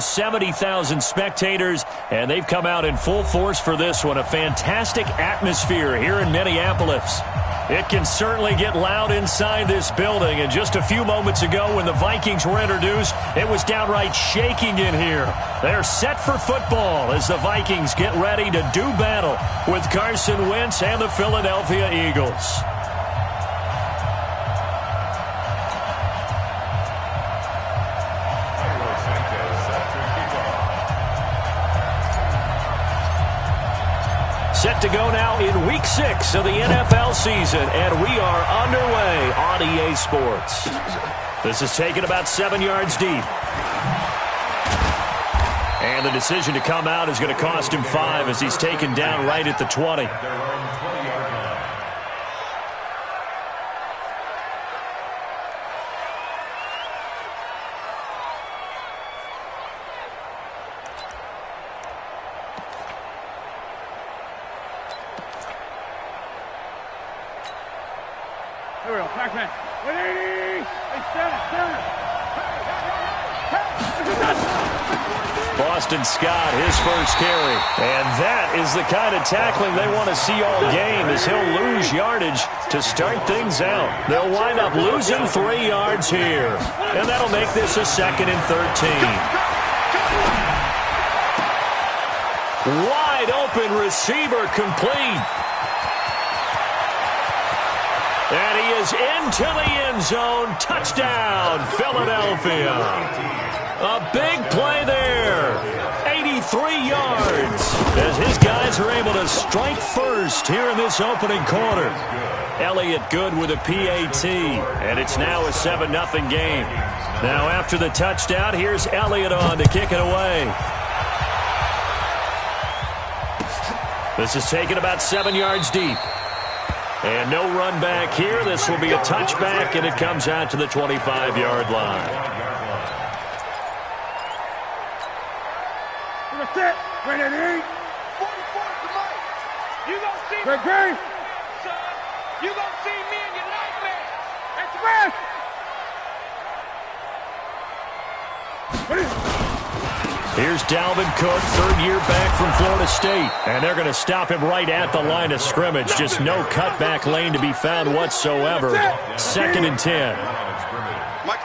70,000 spectators, and they've come out in full force for this one. A fantastic atmosphere here in Minneapolis. It can certainly get loud inside this building, and just a few moments ago when the Vikings were introduced, it was downright shaking in here. They're set for football as the Vikings get ready to do battle with Carson Wentz and the Philadelphia Eagles. Set to go now in Week 6 of the NFL season, and we are underway on EA Sports. This is taken about 7 yards deep. And the decision to come out is going to cost him 5 as he's taken down right at the 20. Boston Scott, his first carry. And that is the kind of tackling they want to see all game, as he'll lose yardage to start things out. They'll wind up losing 3 yards here. And that'll make this a 2nd and 13. Wide open receiver complete. And he is into the end zone. Touchdown, Philadelphia. A big play there. 83 yards as his guys are able to strike first here in this opening quarter. Elliott good with a PAT, and it's now a 7-0 game. Now after the touchdown, here's Elliott on to kick it away. This is taken about 7 yards deep. And no run back here. This will be a touchback, and it comes out to the 25-yard line. Set, ready to eat. 44 to Mike. You gonna see me, son. You gonna see me in your nightmare. Express. Here's Dalvin Cook, 3rd year back from Florida State. And they're going to stop him right at the line of scrimmage. Just no cutback lane to be found whatsoever. 2nd and 10.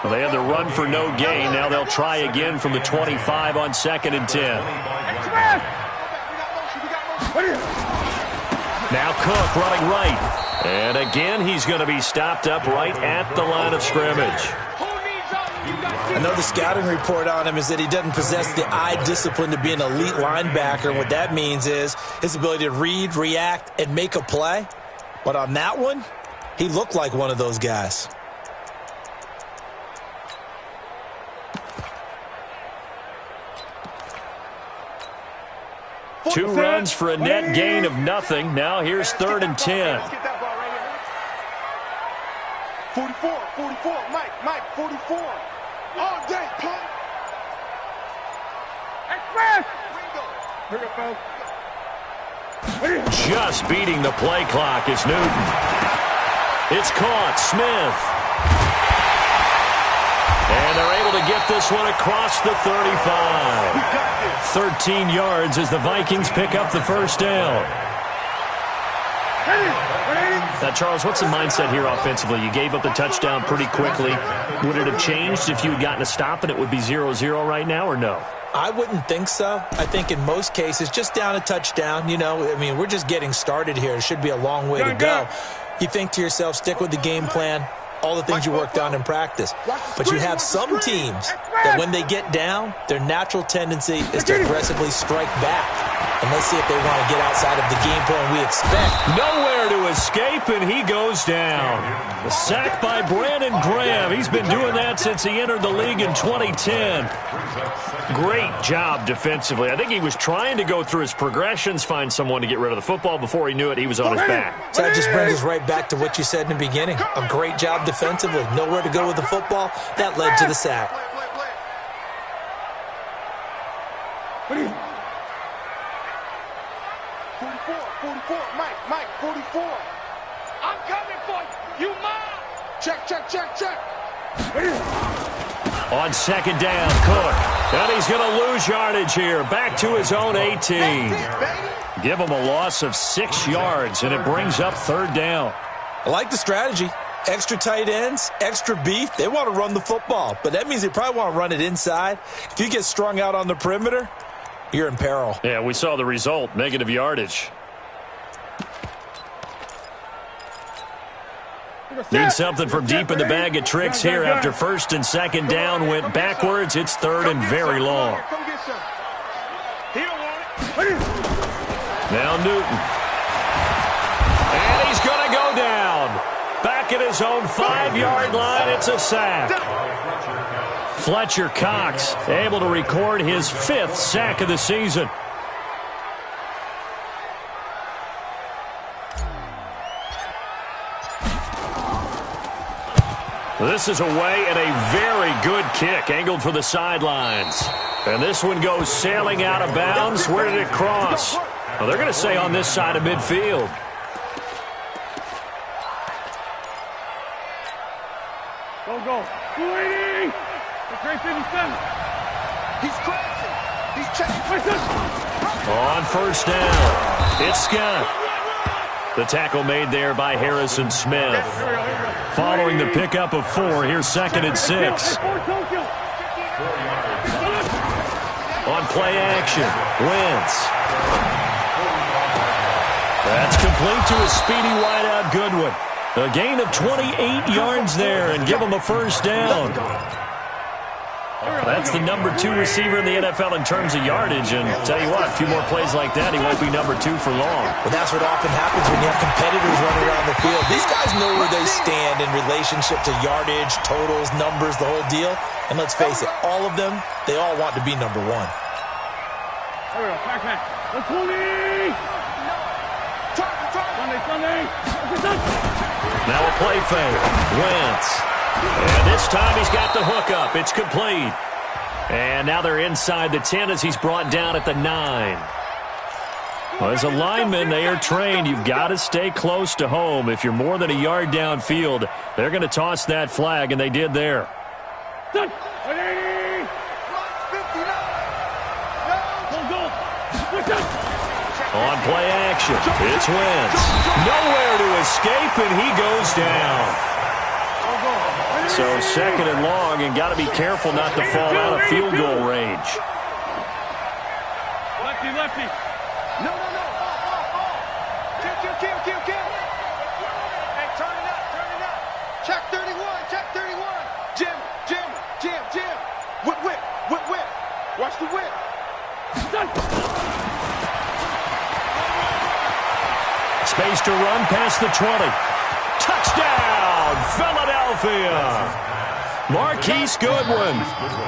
Well, they had the run for no gain. Now they'll try again from the 25 on 2nd and 10. Now Cook running right. And again, he's going to be stopped up right at the line of scrimmage. I know the scouting report on him is that he doesn't possess the eye discipline to be an elite linebacker. What that means is his ability to read, react, and make a play. But on that one, he looked like one of those guys. Two runs for a net gain of nothing. Now here's 3rd and 10. 44, 44, Mike, 44. All day, play. Express. Just beating the play clock is Newton. It's caught. Smith. And they're able to get this one across the 35. 13 yards as the Vikings pick up the first down. Now, Charles, what's the mindset here offensively? You gave up the touchdown pretty quickly. Would it have changed if you had gotten a stop and it would be 0-0 right now, or no? I wouldn't think so. I think in most cases, just down a touchdown, we're just getting started here. It should be a long way to go. You think to yourself, stick with the game plan, all the things you worked on in practice. But you have some teams that when they get down, their natural tendency is to aggressively strike back. And let's see if they want to get outside of the game plan we expect. Nowhere to escape, and he goes down. A sack by Brandon Graham. He's been doing that since he entered the league in 2010. Great job defensively. I think he was trying to go through his progressions, find someone to get rid of the football. Before he knew it, he was on his back. So that just brings us right back to what you said in the beginning. A great job defensively. Nowhere to go with the football. That led to the sack. 44, Mike, 44. I'm coming for you. You mine. Check. On 2nd down, Cook. And he's going to lose yardage here. Back to his own 18. Give him a loss of 6 yards, and it brings up 3rd down. I like the strategy. Extra tight ends, extra beef. They want to run the football, but that means they probably want to run it inside. If you get strung out on the perimeter, you're in peril. Yeah, we saw the result, negative yardage. Need something from deep in the bag of tricks here after 1st and 2nd down went backwards. It's 3rd and very long. Now Newton. And he's going to go down. Back at his own 5-yard line, it's a sack. Fletcher Cox able to record his 5th sack of the season. This is away and a very good kick, angled for the sidelines. And this one goes sailing out of bounds. Where did it cross? Well, they're going to say on this side of midfield. Go. 280. He's crashing. He's checking. On 1st down, it's Scott. The tackle made there by Harrison Smith. Following the pickup of 4, here's 2nd and 6. On play action, Wentz. That's complete to a speedy wideout Goodwin. A gain of 28 yards there and give him a 1st down. That's the number 2 receiver in the NFL in terms of yardage. And tell you what, a few more plays like that, he won't be number 2 for long. Well, that's what often happens when you have competitors running around the field. These guys know where they stand in relationship to yardage, totals, numbers, the whole deal. And let's face it, all of them, they all want to be number 1. Now a play fake. Wentz. And this time he's got the hook up. It's complete. And now they're inside the 10 as he's brought down at the 9. Well, as a lineman, they are trained. You've got to stay close to home. If you're more than a yard downfield, they're going to toss that flag, and they did there. On play action, it's Wentz. Nowhere to escape, and he goes down. So 2nd and long, and got to be careful not to fall out of field goal range. Lefty. No. Kill. Hey, turn it up. Check 31. Jim. Whip. Watch the whip. Space to run past the 20. Touchdown, Philadelphia. Marquise Goodwin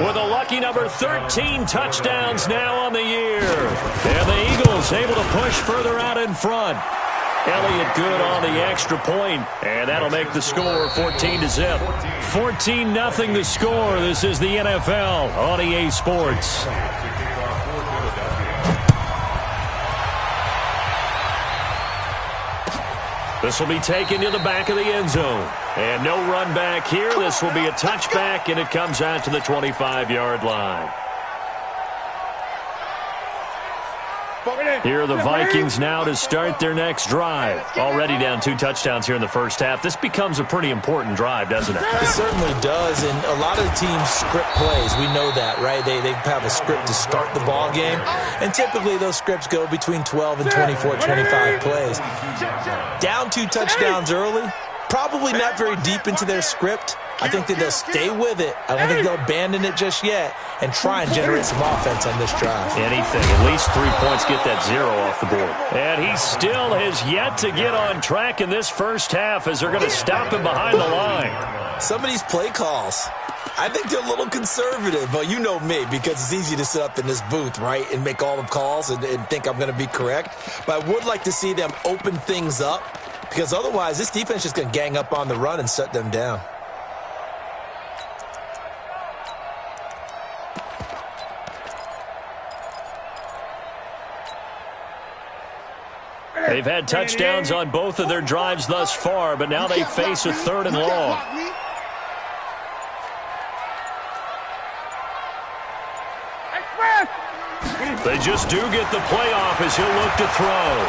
with a lucky number 13 touchdowns now on the year. And the Eagles able to push further out in front. Elliott good on the extra point, and that'll make the score 14-0. 14-0 the score. This is the NFL on EA Sports. This will be taken to the back of the end zone. And no run back here. This will be a touchback, and it comes out to the 25-yard line. Here are the Vikings now to start their next drive. Already down 2 touchdowns here in the first half. This becomes a pretty important drive, doesn't it? It certainly does, and a lot of the teams script plays. We know that, right? They have a script to start the ball game, and typically those scripts go between 12 and 24, 25 plays. Down 2 touchdowns early, probably not very deep into their script. I think that they'll stay with it. I don't think they'll abandon it just yet and try and generate some offense on this drive. Anything. At least 3 points, get that 0 off the board. And he still has yet to get on track in this first half as they're going to stop him behind the line. Some of these play calls, I think they're a little conservative. But you know me, because it's easy to sit up in this booth, right, and make all the calls and think I'm going to be correct. But I would like to see them open things up, because otherwise this defense is just going to gang up on the run and shut them down. They've had touchdowns on both of their drives thus far, but now they face a 3rd and long. They just do get the playoff as he'll look to throw.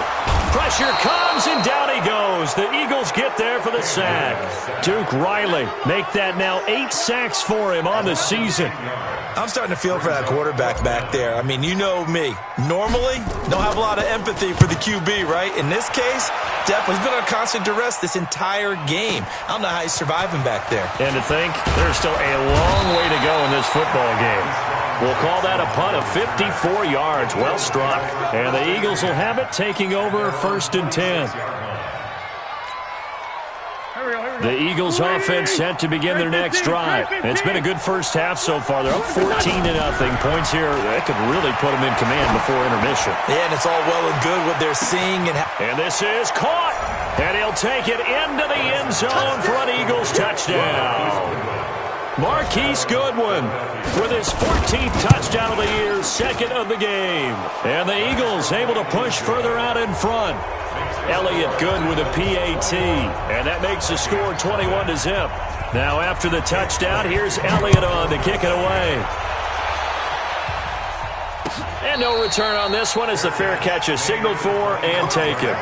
Pressure comes, and down he goes. The Eagles get there for the sack. Duke Riley make that now 8 sacks for him on the season. I'm starting to feel for that quarterback back there. I mean, you know me. Normally, don't have a lot of empathy for the QB, right? In this case, definitely he's been on constant duress this entire game. I don't know how he's surviving back there. And to think, there's still a long way to go in this football game. We'll call that a punt of 54 yards. Well struck. And the Eagles will have it, taking over 1st and 10. The Eagles offense set to begin their next drive. It's been a good first half so far. They're up 14-0. Points here, that could really put them in command before intermission. Yeah, and it's all well and good what they're seeing. And this is caught. And he'll take it into the end zone for an Eagles touchdown. Marquise Goodwin with his 14th touchdown of the year, 2nd of the game. And the Eagles able to push further out in front. Elliott good with a PAT, and that makes the score 21-0. Now after the touchdown, here's Elliott on to kick it away. And no return on this one as the fair catch is signaled for and taken.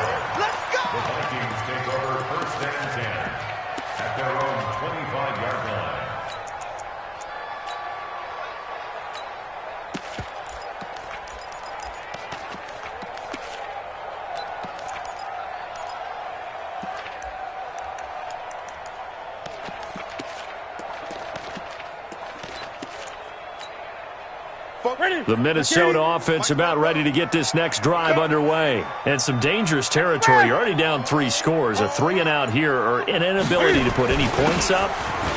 The Minnesota offense about ready to get this next drive underway. And some dangerous territory. You're already down 3 scores. A 3-and-out here or an inability to put any points up.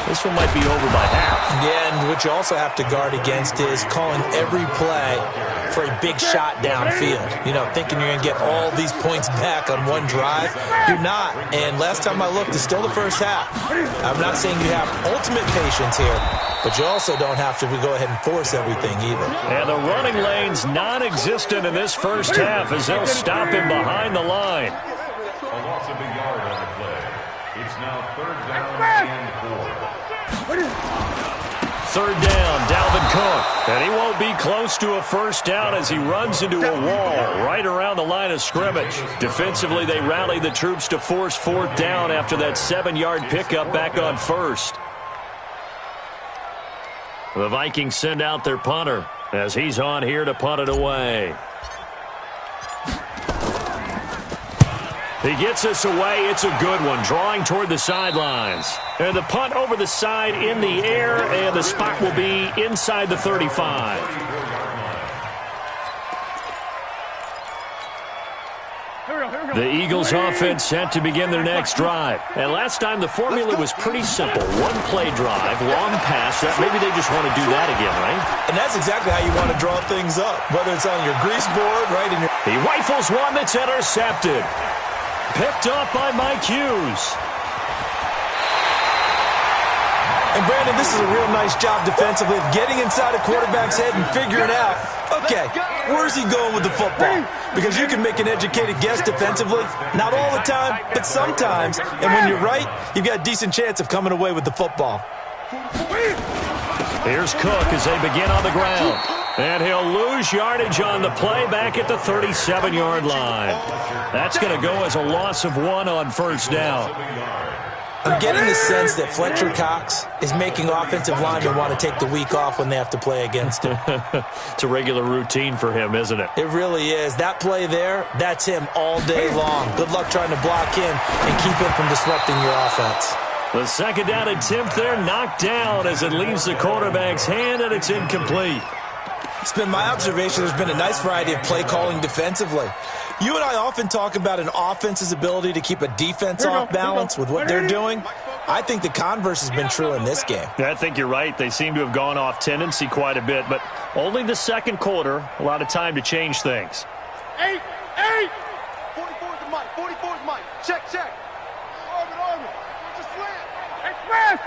This one might be over by half. Yeah, and what you also have to guard against is calling every play for a big shot downfield. You know, thinking you're going to get all these points back on one drive. You're not. And last time I looked, it's still the first half. I'm not saying you have ultimate patience here, but you also don't have to go ahead and force everything either. And the running lane's non-existent in this first half as they'll stop him behind the line. A loss of a yard on the play. It's now 3rd down and 4. 3rd down, Dalvin Cook. And he won't be close to a first down as he runs into a wall right around the line of scrimmage. Defensively, they rally the troops to force 4th down after that 7-yard pickup back on 1st. The Vikings send out their punter as he's on here to punt it away. He gets us away. It's a good one, drawing toward the sidelines. And the punt over the side in the air, and the spot will be inside the 35. The Eagles offense set to begin their next drive. And last time the formula was pretty simple. 1-play drive, long pass. Maybe they just want to do that again, right? And that's exactly how you want to draw things up. Whether it's on your grease board, right? He rifles one that's intercepted. Picked up by Mike Hughes. And Brandon, this is a real nice job defensively of getting inside a quarterback's head and figuring out, okay, where's he going with the football? Because you can make an educated guess defensively. Not all the time, but sometimes. And when you're right, you've got a decent chance of coming away with the football. Here's Cook as they begin on the ground. And he'll lose yardage on the play back at the 37-yard line. That's going to go as a loss of 1 on 1st down. I'm getting the sense that Fletcher Cox is making offensive linemen want to take the week off when they have to play against him. It's a regular routine for him, isn't it? It really is. That play there, that's him all day long. Good luck trying to block him and keep him from disrupting your offense. The 2nd down attempt there knocked down as it leaves the quarterback's hand, and it's incomplete. It's been my observation there's been a nice variety of play calling defensively. You and I often talk about an offense's ability to keep a defense off balance with what they're doing. I think the converse has been true in this game. I think you're right. They seem to have gone off tendency quite a bit, but only the 2nd quarter, a lot of time to change things. 8. 44's Mike. 44's Mike. Check. Armin. Watch the slant. Express.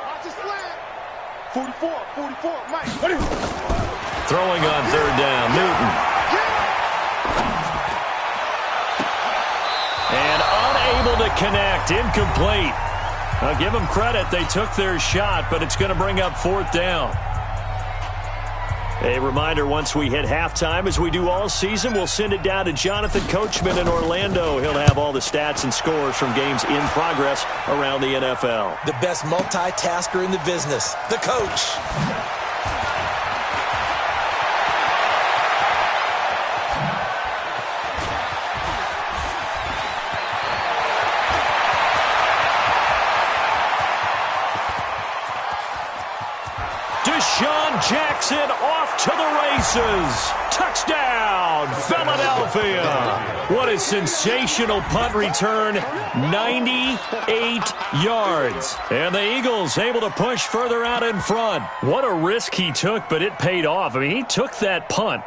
Watch the slant. 44, Mike. Throwing on 3rd down, Newton. And unable to connect, incomplete. I'll give them credit. They took their shot, but it's going to bring up 4th down. A reminder, once we hit halftime, as we do all season, we'll send it down to Jonathan Coachman in Orlando. He'll have all the stats and scores from games in progress around the NFL. The best multitasker in the business, the coach. Deshaun Jackson off to the races. Touchdown, Philadelphia. What a sensational punt return. 98 yards. And the Eagles able to push further out in front. What a risk he took, but it paid off. I mean, he took that punt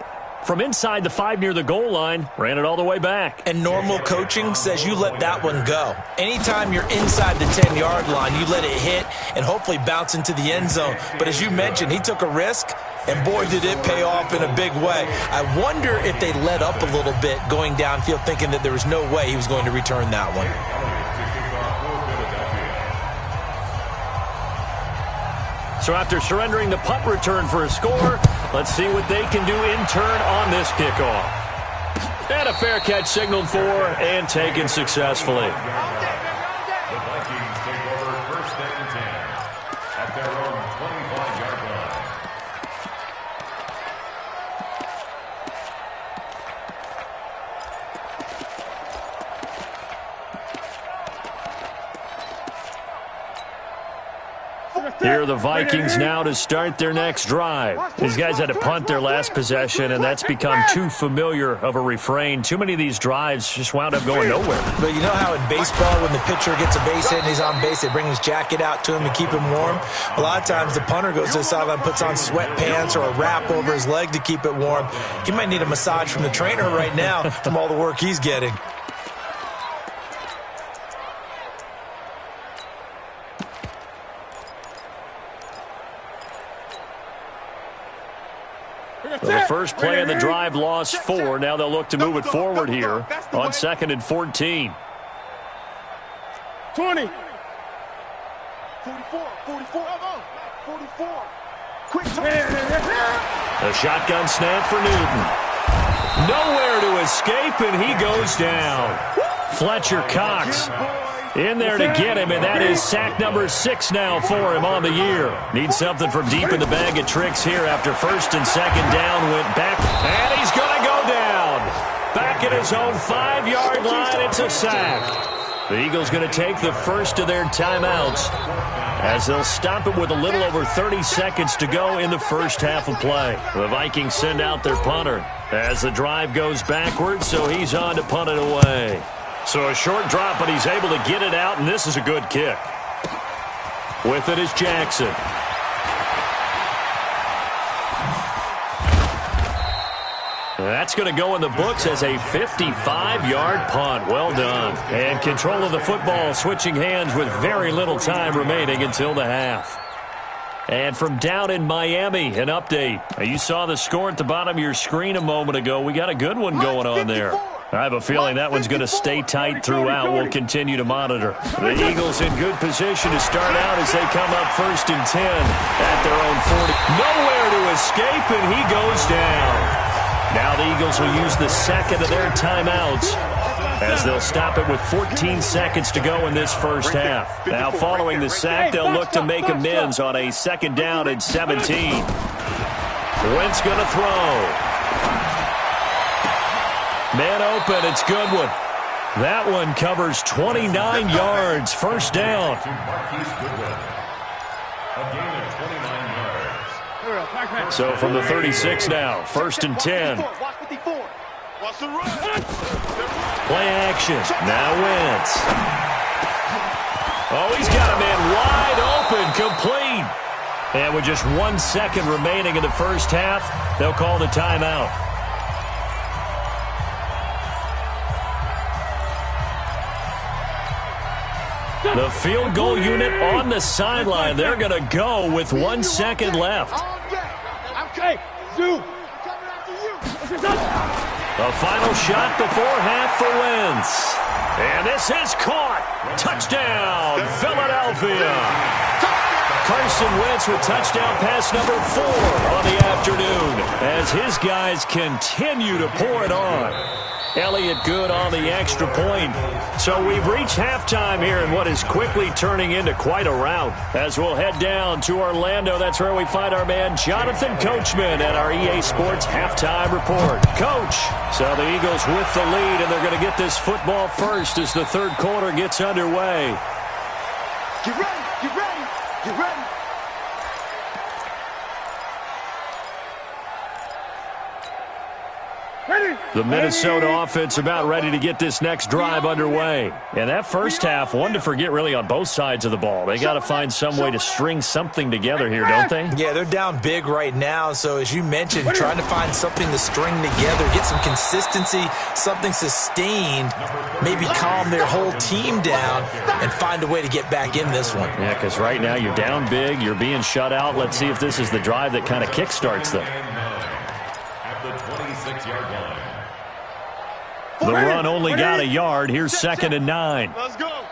from inside the 5 near the goal line, ran it all the way back. And normal coaching says you let that one go. Anytime you're inside the 10-yard line, you let it hit and hopefully bounce into the end zone. But as you mentioned, he took a risk, and boy, did it pay off in a big way. I wonder if they let up a little bit going downfield, thinking that there was no way he was going to return that one. So after surrendering the punt return for a score, let's see what they can do in turn on this kickoff. And a fair catch signaled for and taken successfully. The Vikings take over 1st and 10 at their own 25-yard line. Here are the Vikings now to start their next drive. These guys had to punt their last possession, and that's become too familiar of a refrain. Too many of these drives just wound up going nowhere. But you know how in baseball, when the pitcher gets a base hit and he's on base, they bring his jacket out to him to keep him warm? A lot of times the punter goes to the sideline, puts on sweatpants or a wrap over his leg to keep it warm. He might need a massage from the trainer right now from all the work he's getting. Well, the first play of the drive lost 4. Now they'll look to move it forward here on 2nd and 14. 20. 44. 44. Quick time. A shotgun snap for Newton. Nowhere to escape, and he goes down. Fletcher Cox in there to get him, and that is sack number 6 now for him on the year. Needs something from deep in the bag of tricks here after 1st and 2nd down. Went back, and he's going to go down. Back at his own 5-yard line, it's a sack. The Eagles going to take the first of their timeouts as they'll stop it with a little over 30 seconds to go in the first half of play. The Vikings send out their punter as the drive goes backwards, so he's on to punt it away. So a short drop, but he's able to get it out, and this is a good kick. With it is Jackson. That's going to go in the books as a 55-yard punt. Well done. And control of the football switching hands with very little time remaining until the half. And from down in Miami, an update. You saw the score at the bottom of your screen a moment ago. We got a good one going on there. I have a feeling that one's going to stay tight throughout. We'll continue to monitor. The Eagles in good position to start out as they come up 1st and 10 at their own 40. Nowhere to escape, and he goes down. Now the Eagles will use the second of their timeouts as they'll stop it with 14 seconds to go in this first half. Now following the sack, they'll look to make amends on a 2nd down and 17. Wentz going to throw. Man open, it's Goodwin. That one covers 29 yards, 1st down. So from the 36 now, 1st and 10. Play action. Now Wentz. Oh, he's got a man wide open, complete. And with just 1 second remaining in the first half, they'll call the timeout. The field goal unit on the sideline. They're going to go with 1 second left. The final shot before half for Wentz. And this is caught. Touchdown, Philadelphia. Carson Wentz with touchdown pass number 4 on the afternoon as his guys continue to pour it on. Elliott good on the extra point. So we've reached halftime here in what is quickly turning into quite a rout. As we'll head down to Orlando, that's where we find our man Jonathan Coachman at our EA Sports Halftime Report. Coach, so the Eagles with the lead, and they're going to get this football first as the third quarter gets underway. Get ready, get ready, get ready. The Minnesota offense about ready to get this next drive underway. And that first half, one to forget really on both sides of the ball. They got to find some way to string something together here, don't they? Yeah, they're down big right now. So as you mentioned, trying to find something to string together, get some consistency, something sustained, maybe calm their whole team down and find a way to get back in this one. Yeah, because right now you're down big, you're being shut out. Let's see if this is the drive that kind of kickstarts them. At the 26-yard line. The run only got a yard. Here's 2nd and 9. Let's go.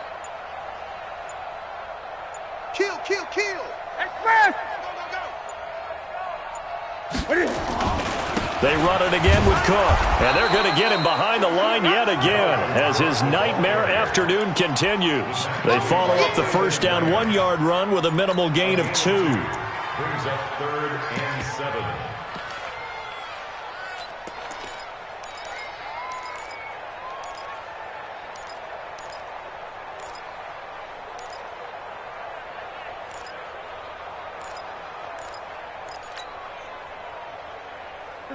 Kill, kill, kill. Express. Go, go, go. They run it again with Cook. And they're going to get him behind the line yet again as his nightmare afternoon continues. They follow up the first down 1-yard run with a minimal gain of 2. Brings up 3rd and 7.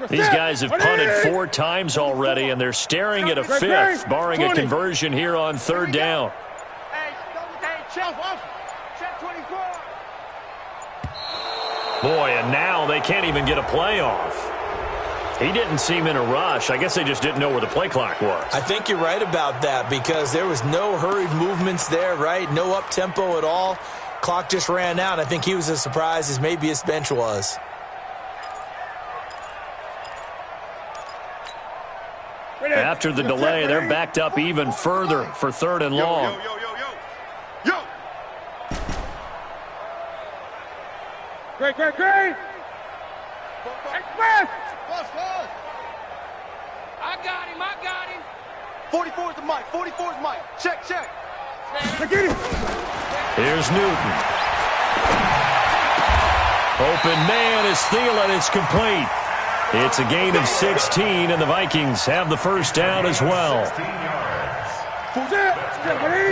These guys have punted 4 times already, and they're staring at a 5th, barring a conversion here on 3rd down. Boy, and now they can't even get a play off. He didn't seem in a rush. I guess they just didn't know where the play clock was. I think you're right about that because there was no hurried movements there, right? No up-tempo at all. Clock just ran out. I think he was as surprised as maybe his bench was. After the delay, they're backed up even further for 3rd and long. Yo. Great. Express. I got him. 44 is the mic. 44 is Mike. Check. Here's Newton. Open man is Thielen. It's complete. It's a gain of 16, and the Vikings have the first down as well.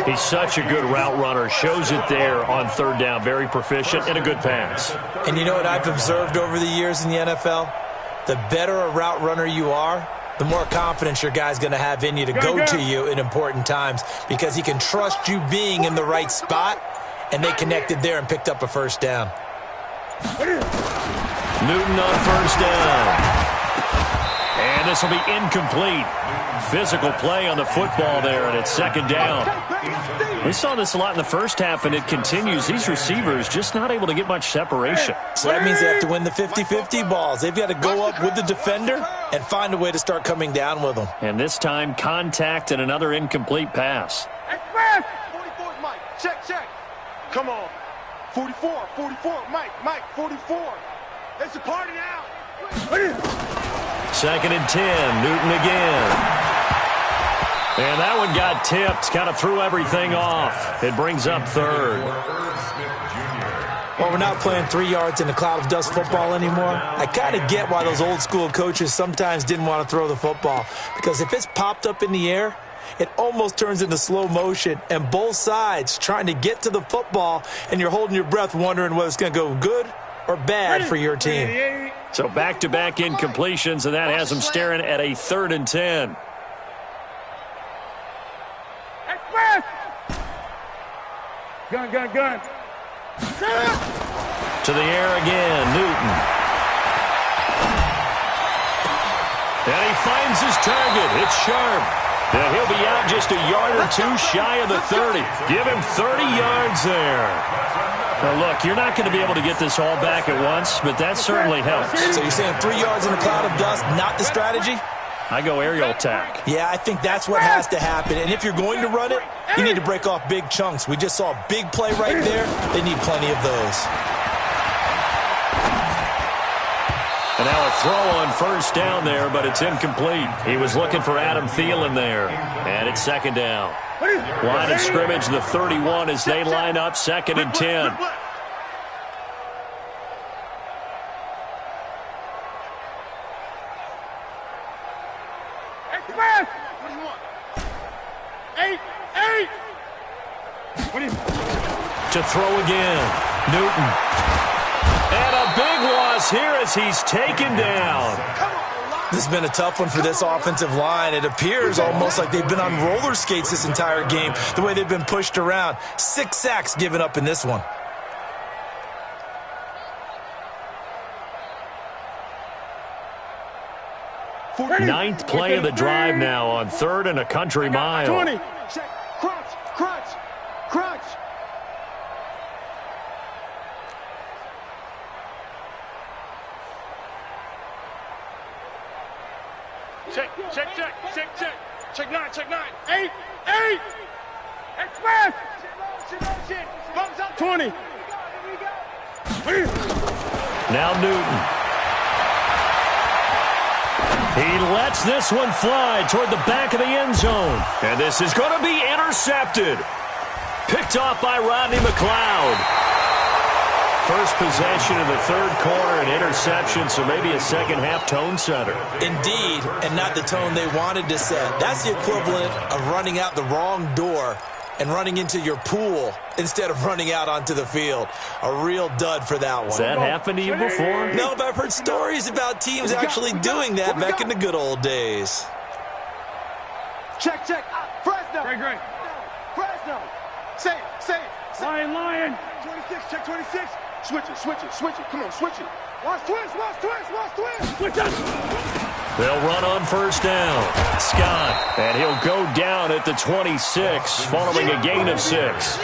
He's such a good route runner. Shows it there on 3rd down. Very proficient and a good pass. And you know what I've observed over the years in the NFL? The better a route runner you are, the more confidence your guy's going to have in you to go to you in important times because he can trust you being in the right spot, and they connected there and picked up a first down. Newton on 1st down. And this will be incomplete. Physical play on the football there, and it's 2nd down. We saw this a lot in the first half, and it continues. These receivers just not able to get much separation. So that means they have to win the 50-50 balls. They've got to go up with the defender and find a way to start coming down with them. And this time, contact and another incomplete pass. Express. 44 is Mike. Check. Come on. 44, Mike, 44. It's a party now. 2nd and 10, Newton again. And that one got tipped, kind of threw everything off. It brings up 3rd. Well, we're not playing 3 yards in a cloud of dust football anymore. I kind of get why those old school coaches sometimes didn't want to throw the football. Because if it's popped up in the air, it almost turns into slow motion. And both sides trying to get to the football, and you're holding your breath wondering whether it's going to go good or bad for your team. So back-to-back incompletions, and that has them staring at a 3rd and 10. Express. Gun. To the air again, Newton. And he finds his target. It's sharp. And he'll be out just a yard or 2 shy of the 30. Give him 30 yards there. Now, look, you're not going to be able to get this all back at once, but that certainly helps. So you're saying 3 yards in a cloud of dust, not the strategy? I go aerial attack. Yeah, I think that's what has to happen. And if you're going to run it, you need to break off big chunks. We just saw a big play right there. They need plenty of those. And now a throw on first down there, but it's incomplete. He was looking for Adam Thielen there. And it's second down. Line of scrimmage, the 31 as they line up, 2nd and 10. To throw again. Newton. And a big loss here as he's taken down. This has been a tough one for this offensive line. It appears almost like they've been on roller skates this entire game, the way they've been pushed around. 6 sacks given up in this one. Ninth play of the drive now on 3rd and a country mile. 20. Crunch, crunch, crunch. Check. Check 9. 8. Express. Thumbs up. 20. Now Newton. He lets this one fly toward the back of the end zone. And this is going to be intercepted. Picked off by Rodney McLeod. First possession of the 3rd quarter, an interception, so maybe a second-half tone setter. Indeed, and not the tone they wanted to set. That's the equivalent of running out the wrong door and running into your pool instead of running out onto the field. A real dud for that one. Has that happened to you before? No, but I've heard stories about teams actually doing that back in the good old days. Check. Fresno. Great. Fresno. Say it. Lion. 26. Check 26. Switch it. Come on, switch it. Watch twist. Switch it. They'll run on first down. Scott, and he'll go down at the 26 following a gain of 6.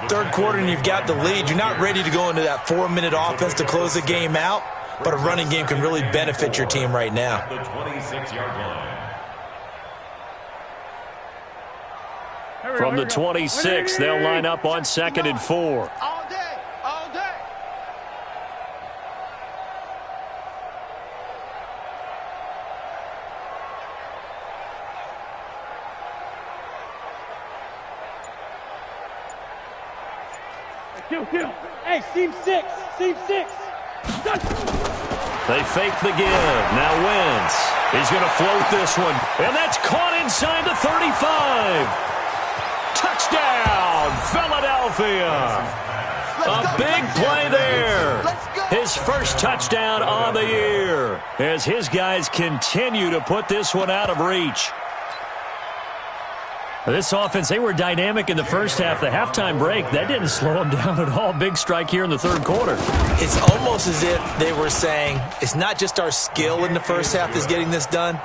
3rd quarter and you've got the lead. You're not ready to go into that 4-minute offense to close the game out, but a running game can really benefit your team right now. The 26-yard line. From the 26, they'll line up on 2nd and 4. All day. Kill. Hey, seam 6. They fake the give. Now Wentz. He's going to float this one. And that's caught inside the 35. Touchdown, Philadelphia. A big play there. His first touchdown on the year as his guys continue to put this one out of reach. This offense, they were dynamic in the first half. The halftime break, that didn't slow them down at all. Big strike here in the 3rd quarter. It's almost as if they were saying, it's not just our skill in the first half that's getting this done,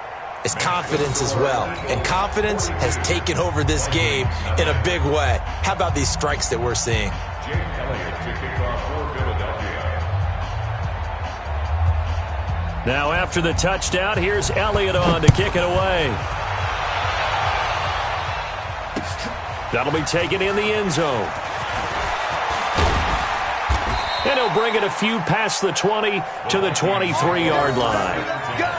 it's confidence as well. And confidence has taken over this game in a big way. How about these strikes that we're seeing? Jake Elliott to kick off for Philadelphia. Now after the touchdown, here's Elliott on to kick it away. That'll be taken in the end zone. And he'll bring it a few past the 20 to the 23-yard line. Let's go.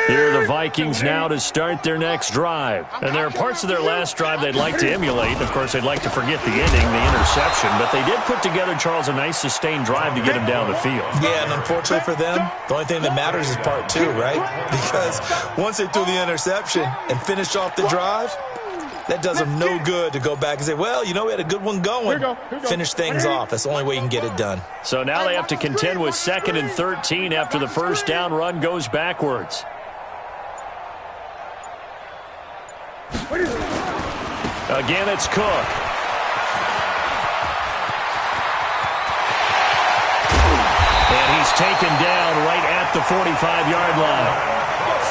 Here are the Vikings now to start their next drive. And there are parts of their last drive they'd like to emulate. Of course, they'd like to forget the ending, the interception. But they did put together, Charles, a nice sustained drive to get him down the field. Yeah, and unfortunately for them, the only thing that matters is part 2, right? Because once they threw the interception and finished off the drive, that does them no good to go back and say, well, you know, we had a good one going. Finish things off. That's the only way you can get it done. So now they have to contend with 2nd and 13 after the first down run goes backwards. Again, it's Cook. And he's taken down right the 45-yard line.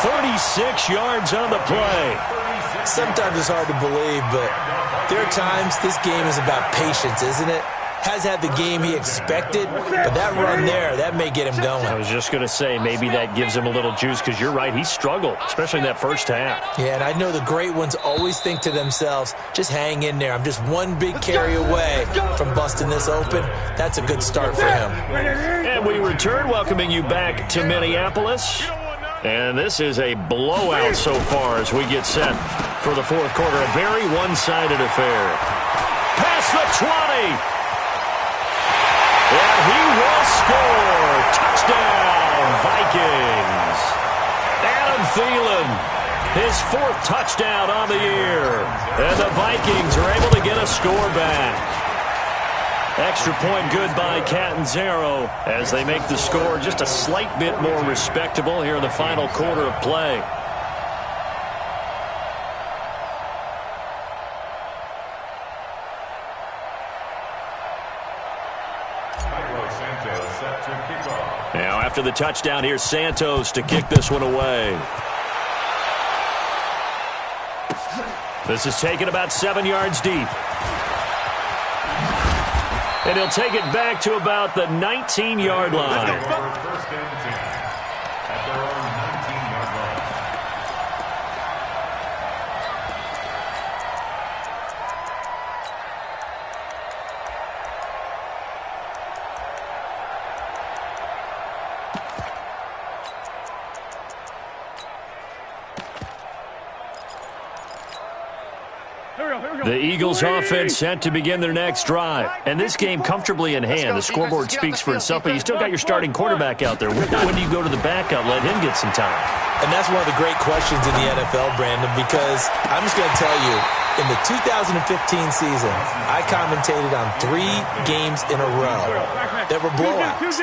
36 yards on the play. Sometimes it's hard to believe, but there are times this game is about patience, isn't it? Has had the game he expected, but that run there, that may get him going. I was just going to say, maybe that gives him a little juice, because you're right, he struggled, especially in that first half. Yeah, and I know the great ones always think to themselves, just hang in there. I'm just one big carry away from busting this open. That's a good start for him. And we return, welcoming you back to Minneapolis. And this is a blowout so far as we get set for the fourth quarter. A very one-sided affair. Past the 20. And he will score. Touchdown, Vikings. Adam Thielen, his fourth touchdown on the year. And the Vikings are able to get a score back. Extra point good by Catanzaro as they make the score just a slight bit more respectable here in the final quarter of play. Now after the touchdown, here's Santos to kick this one away. This is taken about 7 yards deep. And he'll take it back to about the 19-yard line. First and 10 at their own 19-yard line. The Eagles offense set to begin their next drive. And this game comfortably in hand. The scoreboard speaks for itself, but you still got your starting quarterback out there. When do you go to the backup, let him get some time? And that's one of the great questions in the NFL, Brandon, because I'm just going to tell you, in the 2015 season, I commentated on 3 games in a row that were blowouts.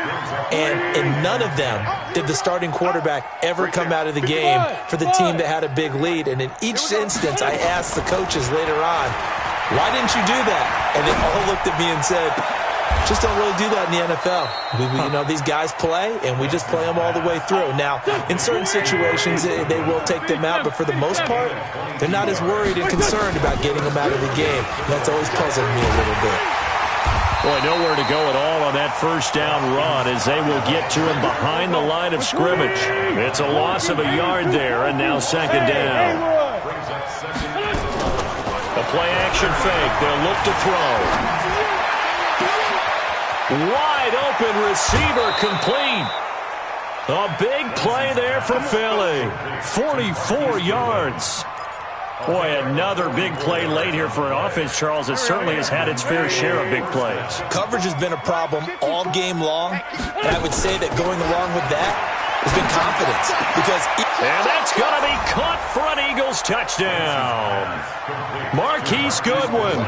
And in none of them did the starting quarterback ever come out of the game for the team that had a big lead. And in each instance, I asked the coaches later on, why didn't you do that? And they all looked at me and said, just don't really do that in the NFL. You know, these guys play, and we just play them all the way through. Now, in certain situations, they will take them out, but for the most part, they're not as worried and concerned about getting them out of the game. And that's always puzzled me a little bit. Boy, nowhere to go at all on that first down run as they will get to him behind the line of scrimmage. It's a loss of a yard there, and now second down. A play-action fake. They'll look to throw. Wide open receiver complete. A big play there for Philly. 44 yards. Boy, another big play late here for an offense, Charles, that certainly has had its fair share of big plays. Coverage has been a problem all game long, and I would say that going along with that has been confidence. And that's going to be caught for an Eagles touchdown. Marquise Goodwin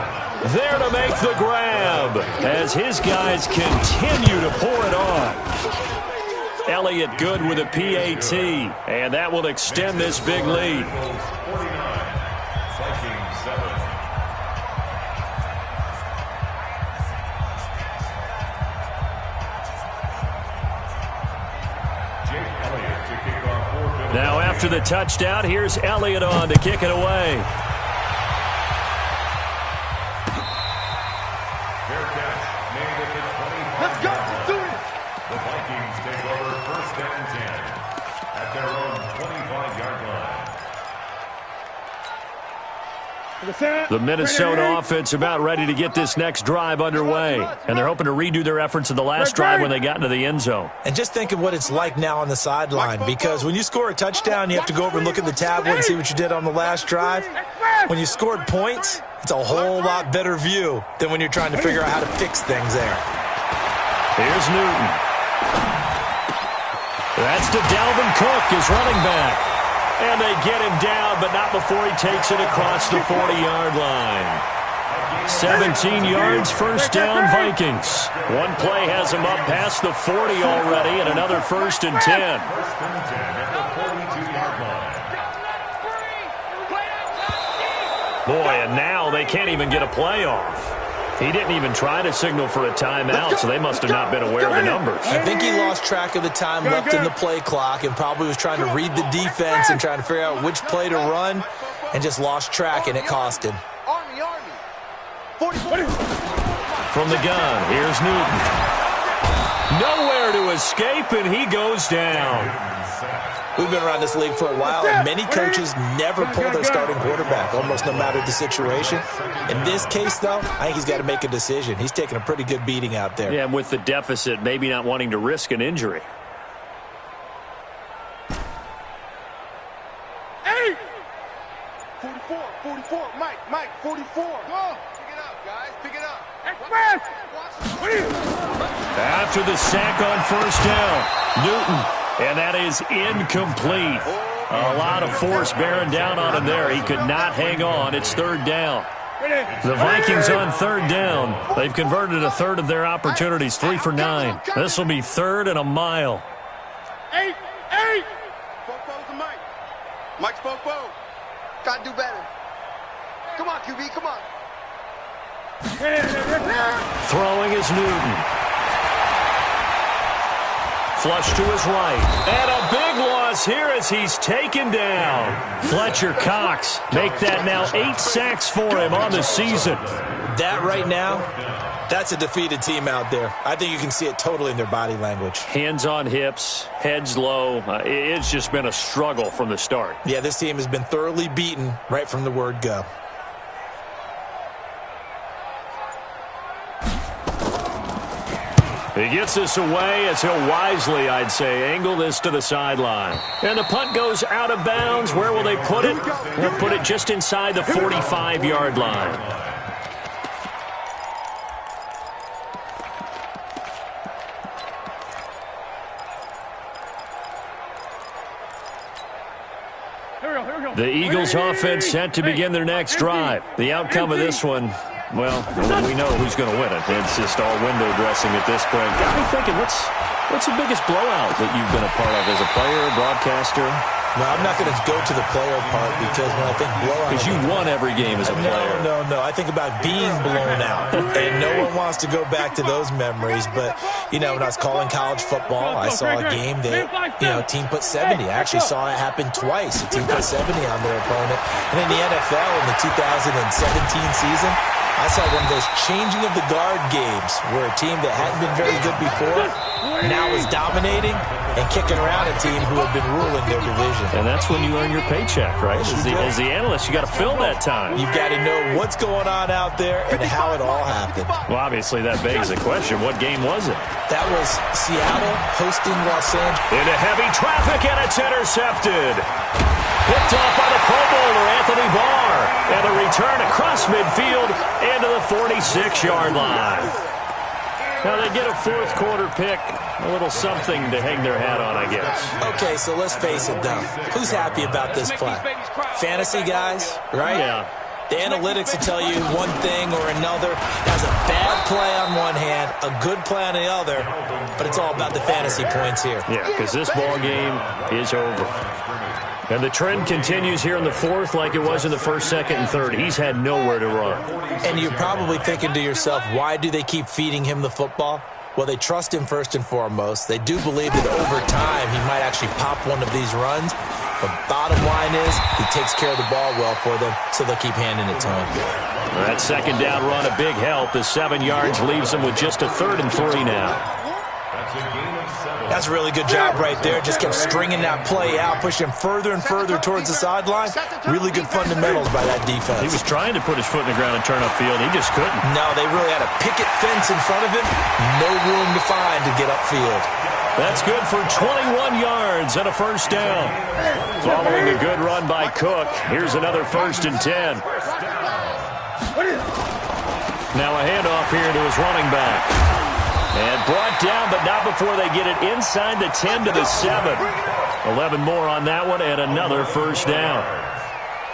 there to make the grab as his guys continue to pour it on. Elliott good with a PAT, and that will extend this big lead. Now after the touchdown, here's Elliott on to kick it away. Let's go. Let's do it. The Vikings take over first and 10 at their own 25-yard line. The Minnesota offense about ready to get this next drive underway. And they're hoping to redo their efforts in the last drive when they got into the end zone. And just think of what it's like now on the sideline, because when you score a touchdown, you have to go over and look at the tablet and see what you did on the last drive. When you scored points, it's a whole lot better view than when you're trying to figure out how to fix things there. Here's Newton. That's to Dalvin Cook, his running back. And they get him down, but not before he takes it across the 40-yard line. 17 yards, first down, Vikings. One play has him up past the 40 already, and another first and 10. First and 10 at the 42-yard line. Boy, and now they can't even get a play off. He didn't even try to signal for a timeout, so they must have not been aware of the numbers. I think he lost track of the time left in the play clock and probably was trying to read the defense and trying to figure out which play to run and just lost track, and it cost him. From the gun, here's Newton. Nowhere to escape, and he goes down. We've been around this league for a while, and many coaches never pull their starting quarterback, almost no matter the situation. In this case, though, I think he's got to make a decision. He's taking a pretty good beating out there. Yeah, and with the deficit, maybe not wanting to risk an injury. 44, Mike, 44. Go. Pick it up, guys, pick it up. After the sack on first down, Newton. And that is incomplete. A lot of force bearing down on him there. He could not hang on. It's third down. The Vikings on third down. They've converted a third of their opportunities, 3 for 9. This will be third and a mile. 8. Fofo's to Mike. Mike's Fofo. Gotta do better. Come on, QB, come on. Throwing is Newton. Flush to his right. And a big loss here as he's taken down. Fletcher Cox make that now 8 sacks for him on the season. That right now, that's a defeated team out there. I think you can see it totally in their body language. Hands on hips, heads low. It's just been a struggle from the start. Yeah, this team has been thoroughly beaten right from the word go. He gets this away as he'll wisely, I'd say, angle this to the sideline. And the punt goes out of bounds. Where will they put it? They'll put it just inside the 45-yard line. The Eagles offense set to begin their next drive. The outcome of this one, well, we know who's going to win it. It's just all window dressing at this point. Got me thinking, what's the biggest blowout that you've been a part of as a player, broadcaster? No, I'm not going to go to the player part because when I think blowout... Because you won every game as a player. No. I think about being blown out. And no one wants to go back to those memories. But, you know, when I was calling college football, I saw a game that, you know, a team put 70. I actually saw it happen twice. A team put 70 on their opponent. And in the NFL in the 2017 season, I saw one of those changing of the guard games where a team that hadn't been very good before now is dominating and kicking around a team who had been ruling their division. And that's when you earn your paycheck, right? As the analyst, you got to fill that time. You've got to know what's going on out there and how it all happened. Well, obviously, that begs the question, what game was it? That was Seattle hosting Los Angeles. Into heavy traffic, and it's intercepted. Picked off by the Pro Bowler, Anthony Barr. And the return across midfield into the 46-yard line. Now they get a fourth quarter pick, a little something to hang their hat on, I guess. Okay, so let's face it, though. Who's happy about this play? Fantasy guys, right? Yeah. The analytics will tell you one thing or another. That's a bad play on one hand, a good play on the other, but it's all about the fantasy points here. Yeah, because this ball game is over. And the trend continues here in the fourth like it was in the first, second, and third. He's had nowhere to run. And you're probably thinking to yourself, why do they keep feeding him the football? Well, they trust him first and foremost. They do believe that over time he might actually pop one of these runs. But bottom line is he takes care of the ball well for them, so they'll keep handing it to him. That second down run, a big help. The 7 yards leaves them with just a 3rd and 3 now. That's a really good job right there. Just kept stringing that play out, pushing further and further towards the sideline. Really good fundamentals by that defense. He was trying to put his foot in the ground and turn upfield. He just couldn't. No, they really had a picket fence in front of him. No room to find to get upfield. That's good for 21 yards and a first down. Following a good run by Cook, here's another 1st and 10. Now a handoff here to his running back. And brought down, but not before they get it inside the 10 to the 7. 11 more on that one, and another first down.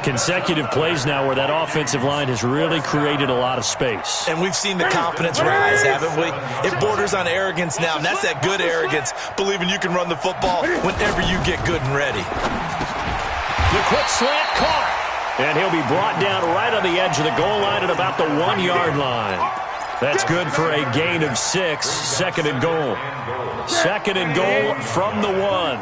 Consecutive plays now where that offensive line has really created a lot of space. And we've seen the confidence rise, haven't we? It borders on arrogance now, and that's that good arrogance, believing you can run the football whenever you get good and ready. The quick slant caught. And he'll be brought down right on the edge of the goal line at about the 1-yard line. That's good for a gain of 6. Second and goal. Second and goal from the 1.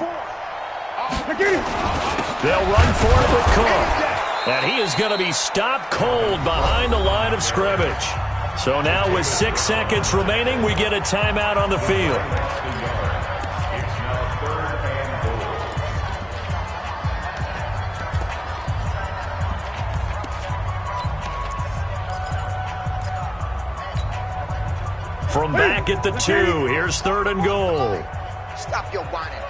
They'll run for it with Cook. And he is going to be stopped cold behind the line of scrimmage. So now with 6 seconds remaining, we get a timeout on the field. From back at the 2, here's third and goal. Stop your whining.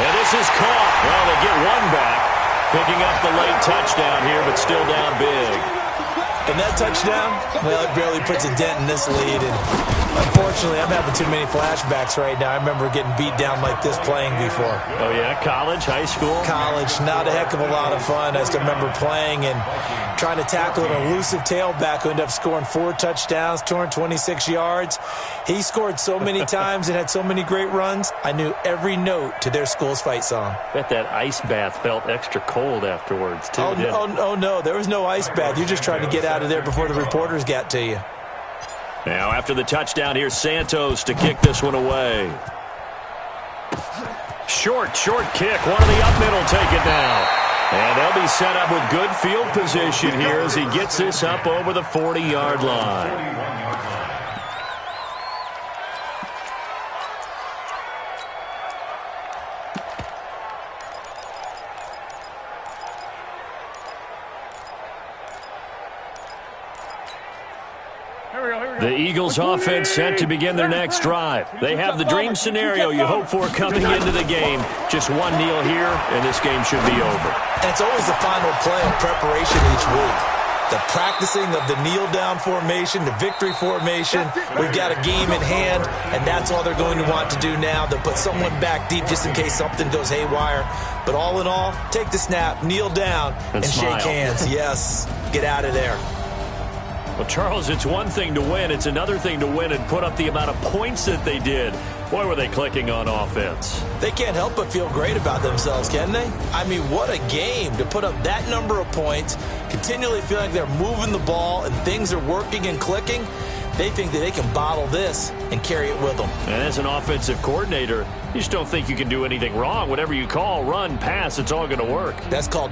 And this is caught. Well, they get one back. Picking up the late touchdown here, but still down big. And that touchdown, well, it barely puts a dent in this lead. And unfortunately, I'm having too many flashbacks right now. I remember getting beat down like this playing before. Oh, yeah? College, high school? College, not a heck of a lot of fun. I just remember playing and trying to tackle an elusive tailback who ended up scoring 4 touchdowns, 226 yards. He scored so many times and had so many great runs, I knew every note to their school's fight song. Bet that ice bath felt extra cold afterwards, too. Oh, no, there was no ice bath. You're just trying to get out of there before the reporters got to you. Now, after the touchdown, here's Santos to kick this one away. Short kick. One of the up middle take it now. And they'll be set up with good field position here as he gets this up over the 40-yard line. The Eagles offense set to begin their next drive. They have the dream scenario you hope for coming into the game. Just one kneel here, and this game should be over. And it's always the final play of preparation each week. The practicing of the kneel-down formation, the victory formation. We've got a game in hand, and that's all they're going to want to do now. They'll put someone back deep just in case something goes haywire. But all in all, take the snap, kneel down, and shake hands. Yes, get out of there. Well, Charles, it's one thing to win. It's another thing to win and put up the amount of points that they did. Boy, were they clicking on offense. They can't help but feel great about themselves, can they? I mean, what a game to put up that number of points, continually feeling like they're moving the ball and things are working and clicking. They think that they can bottle this and carry it with them. And as an offensive coordinator, you just don't think you can do anything wrong. Whatever you call, run, pass, it's all going to work. That's called